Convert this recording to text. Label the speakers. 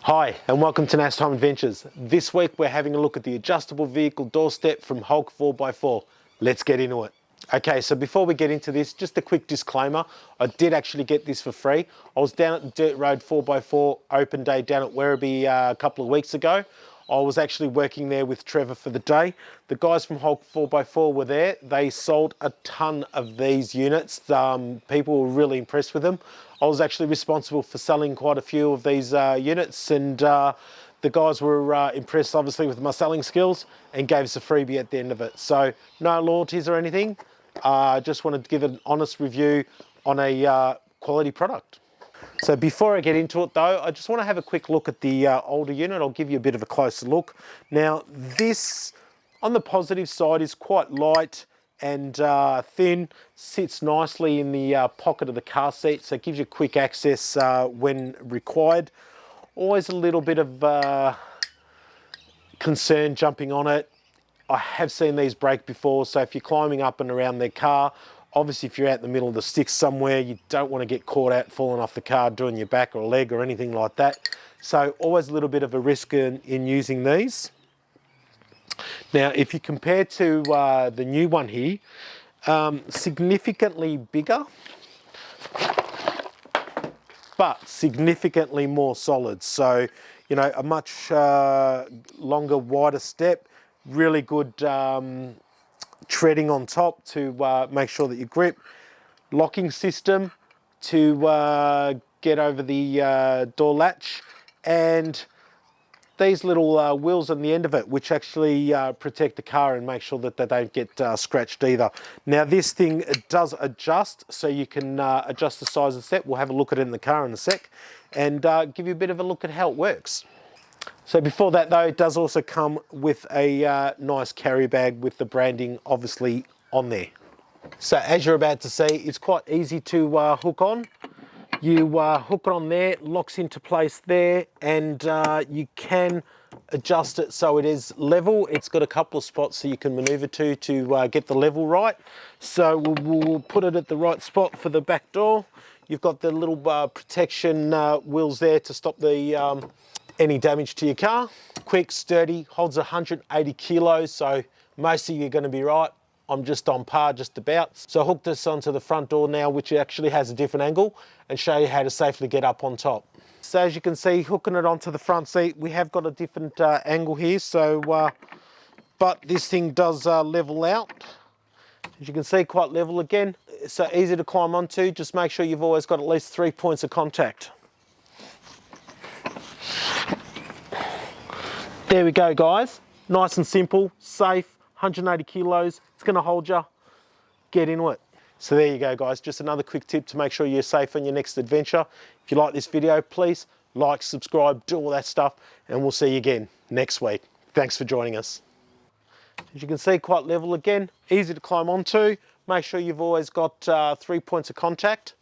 Speaker 1: Hi and welcome to Nash Time Adventures. This week we're having a look at the adjustable vehicle doorstep from Hulk 4x4. Let's get into it. Okay, so before we get into this, just a quick disclaimer. I did actually get this for free. I was down at the Dirt Road 4x4 open day down at Werribee a couple of weeks ago. I was actually working there with Trevor for the day. The guys from Hulk 4x4 were there. They sold a ton of these units. People were really impressed with them. I was actually responsible for selling quite a few of these units, and the guys were impressed obviously with my selling skills and gave us a freebie at the end of it. So no loyalties or anything. I just wanted to give an honest review on a quality product. So before I get into it though, I just want to have a quick look at the older unit. I'll give you a bit of a closer look. Now this, on the positive side, is quite light and thin, sits nicely in the pocket of the car seat, so it gives you quick access when required. Always a little bit of concern jumping on it. I have seen these break before, so if you're climbing up and around their car, obviously if you're out in the middle of the sticks somewhere, you don't want to get caught out falling off the car, doing your back or leg or anything like that. So always a little bit of a risk in using these. Now, if you compare to the new one here, significantly bigger, but significantly more solid. So, you know, a much longer, wider step, really good treading on top to make sure that you grip, locking system to get over the door latch, and these little wheels on the end of it, which actually protect the car and make sure that they don't get scratched either. Now this thing, it does adjust, so you can adjust the size of the step. We'll have a look at it in the car in a sec and give you a bit of a look at how it works. So before that though, it does also come with a nice carry bag with the branding obviously on there. So as you're about to see, it's quite easy to hook on. You hook it on there, locks into place there, and you can adjust it so it is level. It's got a couple of spots so you can maneuver to get the level right. So we'll put it at the right spot for the back door. You've got the little protection wheels there to stop the any damage to your car. Quick, sturdy, holds 180 kilos, so most of you are going to be right. I'm just on par, just about. So I hooked this onto the front door now, which actually has a different angle, and show you how to safely get up on top. So as you can see, hooking it onto the front seat, we have got a different angle here, so but this thing does level out. As you can see, quite level again. So easy to climb onto. Just make sure you've always got at least 3 points of contact. There we go, guys. Nice and simple, safe. 180 kilos, it's going to hold you. Get into it. So there you go, guys. Just another quick tip to make sure you're safe on your next adventure. If you like this video, please like, subscribe, do all that stuff, and we'll see you again next week. Thanks for joining us. As you can see, quite level again, easy to climb onto. Make sure you've always got 3 points of contact.